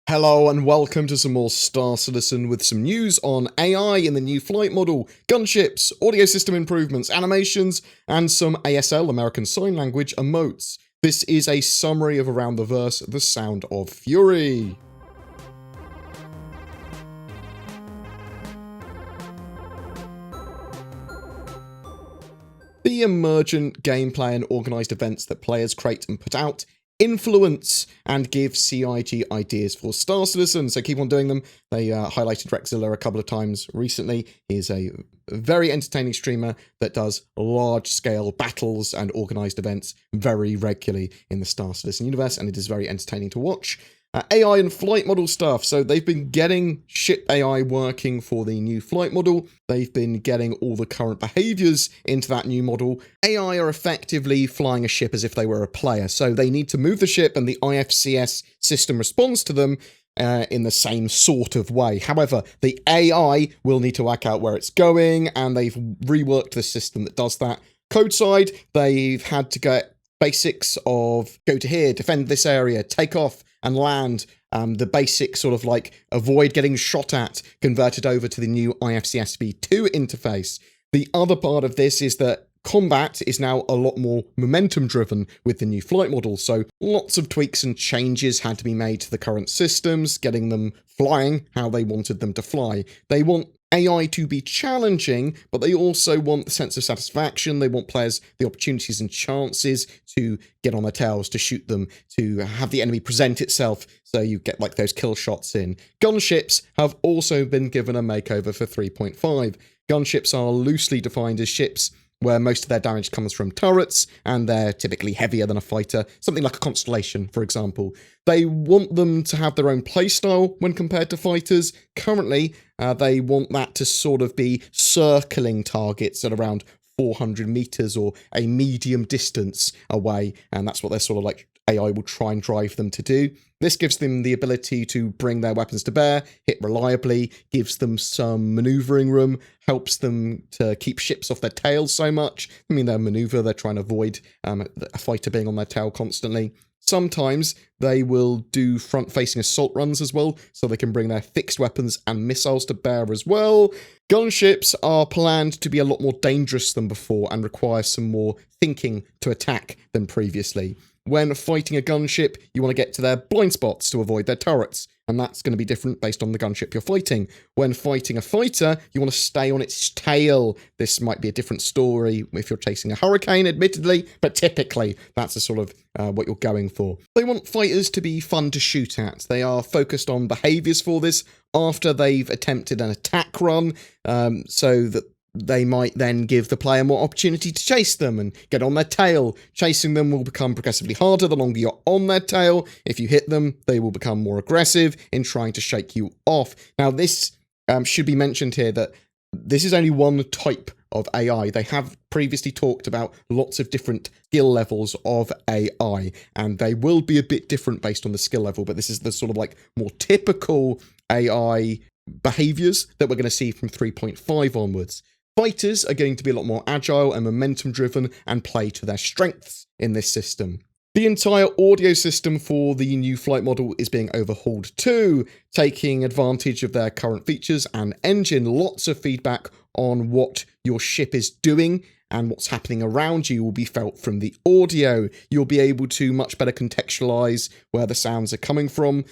Hello and welcome to some more Star Citizen with some news on AI in the new flight model, gunships, audio system improvements, animations, and some ASL, American Sign Language, emotes. This is a summary of Around the Verse, The Sound of Fury. The emergent gameplay and organised events that players create and put out influence and give CIG ideas for Star Citizen, so keep on doing them. They highlighted Rexzilla a couple of times recently. He's a very entertaining streamer that does large-scale battles and organised events very regularly in the Star Citizen universe, and it is very entertaining to watch. AI and flight model stuff. So they've been getting ship AI working for the new flight model. They've been getting all the current behaviors into that new model. AI are effectively flying a ship as if they were a player. So they need to move the ship and the IFCS system responds to them in the same sort of way. However, the AI will need to work out where it's going, and they've reworked the system that does that. Code side, they've had to get basics of go to here, defend this area, take off and land, the basic sort of like avoid getting shot at, converted over to the new IFCS v2 interface. The other part of this is that combat is now a lot more momentum driven with the new flight model, so lots of tweaks and changes had to be made to the current systems, getting them flying how they wanted them to fly. They want AI to be challenging, but they also want the sense of satisfaction. They want players the opportunities and chances to get on their tails, to shoot them, to have the enemy present itself so you get like those kill shots in. Gunships have also been given a makeover for 3.5. Gunships are loosely defined as ships where most of their damage comes from turrets, and they're typically heavier than a fighter, something like a Constellation, for example. They want them to have their own playstyle when compared to fighters. Currently, they want that to sort of be circling targets at around 400 meters or a medium distance away, and that's what they're sort of like AI will try and drive them to do. This gives them the ability to bring their weapons to bear, hit reliably, gives them some maneuvering room, helps them to keep ships off their tails so much. I mean, their maneuver, they're trying to avoid a fighter being on their tail constantly. Sometimes they will do front-facing assault runs as well, so they can bring their fixed weapons and missiles to bear as well. Gunships are planned to be a lot more dangerous than before and require some more thinking to attack than previously. When fighting a gunship, you want to get to their blind spots to avoid their turrets, and that's going to be different based on the gunship you're fighting. When fighting a fighter, you want to stay on its tail. This might be a different story if you're chasing a hurricane, admittedly, but typically that's a sort of what you're going for. They want fighters to be fun to shoot at. They are focused on behaviors for this after they've attempted an attack run, so that they might then give the player more opportunity to chase them and get on their tail. Chasing them will become progressively harder the longer you're on their tail. If you hit them, they will become more aggressive in trying to shake you off. Now, this should be mentioned here that this is only one type of AI. They have previously talked about lots of different skill levels of AI, and they will be a bit different based on the skill level, but this is the sort of like more typical AI behaviors that we're going to see from 3.5 onwards. Fighters are going to be a lot more agile and momentum driven and play to their strengths in this system. The entire audio system for the new flight model is being overhauled too, taking advantage of their current features and engine. Lots of feedback on what your ship is doing and what's happening around you will be felt from the audio. You'll be able to much better contextualize where the sounds are coming from.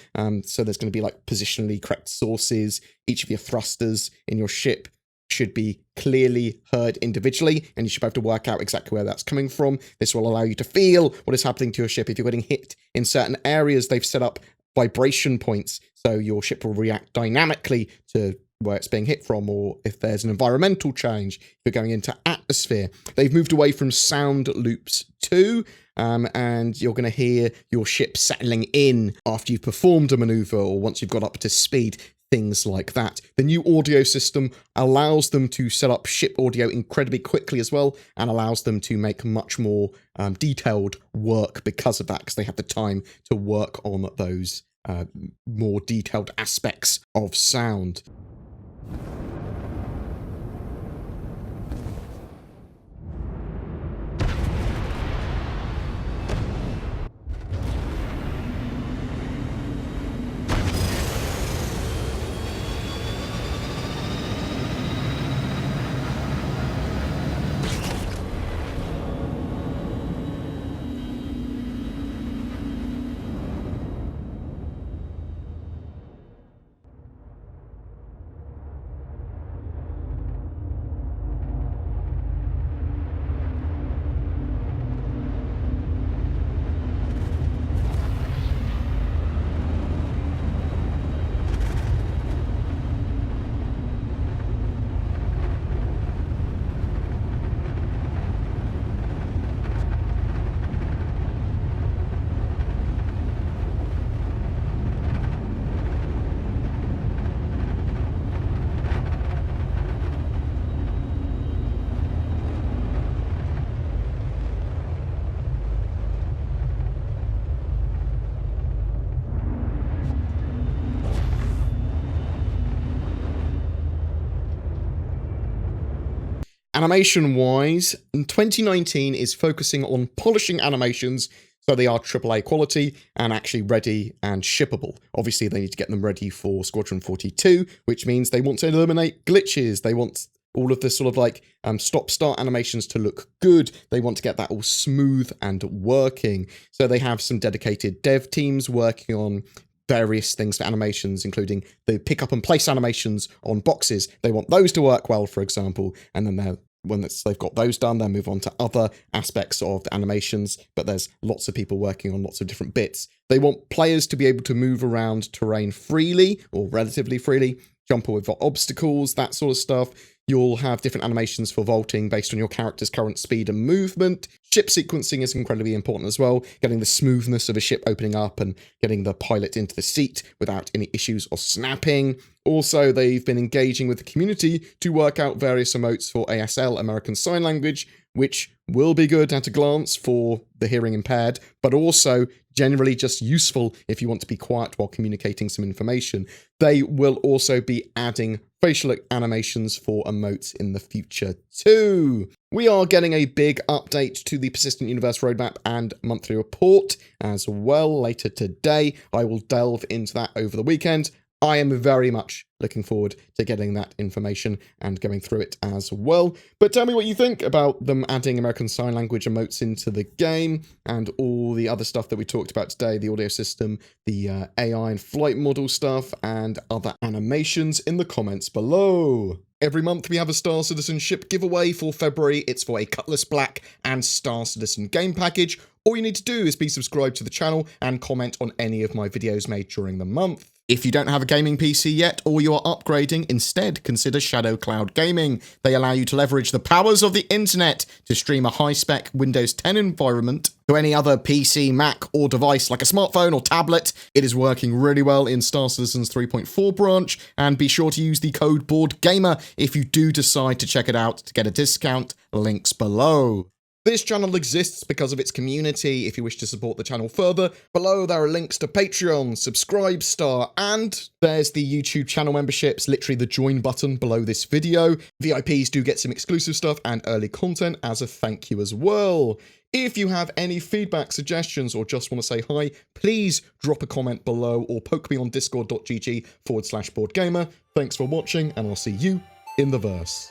So there's going to be like positionally correct sources. Each of your thrusters in your ship should be clearly heard individually, and you should be able to work out exactly where that's coming from. This will allow you to feel what is happening to your ship. If you're getting hit in certain areas, they've set up vibration points, so your ship will react dynamically to where it's being hit from, or if there's an environmental change, if you're going into atmosphere. They've moved away from sound loops too, and you're going to hear your ship settling in after you've performed a maneuver or once you've got up to speed. Things like that. The new audio system allows them to set up ship audio incredibly quickly as well, and allows them to make much more detailed work because of that, because they have the time to work on those more detailed aspects of sound. Animation-wise, 2019 is focusing on polishing animations so they are AAA quality and actually ready and shippable. Obviously, they need to get them ready for Squadron 42, which means they want to eliminate glitches. They want all of the sort of like stop-start animations to look good. They want to get that all smooth and working. So they have some dedicated dev teams working on various things for animations, including the pick up and place animations on boxes. They want those to work well, for example, and then once they've got those done, they'll move on to other aspects of the animations, but there's lots of people working on lots of different bits. They want players to be able to move around terrain freely, or relatively freely, jump over obstacles, that sort of stuff. You'll have different animations for vaulting based on your character's current speed and movement. Ship sequencing is incredibly important as well, getting the smoothness of a ship opening up and getting the pilot into the seat without any issues or snapping. Also, they've been engaging with the community to work out various emotes for ASL, American Sign Language, which will be good at a glance for the hearing impaired, but also generally just useful if you want to be quiet while communicating some information. They will also be adding facial animations for emotes in the future too. We are getting a big update to the Persistent Universe roadmap and monthly report as well later today. I will delve into that over the weekend. I am very much looking forward to getting that information and going through it as well. But tell me what you think about them adding American Sign Language emotes into the game and all the other stuff that we talked about today, the audio system, the AI and flight model stuff, and other animations in the comments below. Every month we have a Star Citizen ship giveaway for February. It's for a Cutlass Black and Star Citizen game package. All you need to do is be subscribed to the channel and comment on any of my videos made during the month. If you don't have a gaming PC yet, or you are upgrading, instead consider Shadow Cloud Gaming. They allow you to leverage the powers of the internet to stream a high-spec Windows 10 environment to any other PC, Mac, or device like a smartphone or tablet. It is working really well in Star Citizen's 3.4 branch, and be sure to use the code BoredGamer if you do decide to check it out to get a discount. Links below. This channel exists because of its community. If you wish to support the channel further, below there are links to Patreon, Subscribestar, and there's the YouTube channel memberships, literally the join button below this video. VIPs do get some exclusive stuff and early content as a thank you as well. If you have any feedback, suggestions, or just want to say hi, please drop a comment below or poke me on discord.gg/BoredGamer. Thanks for watching, and I'll see you in the verse.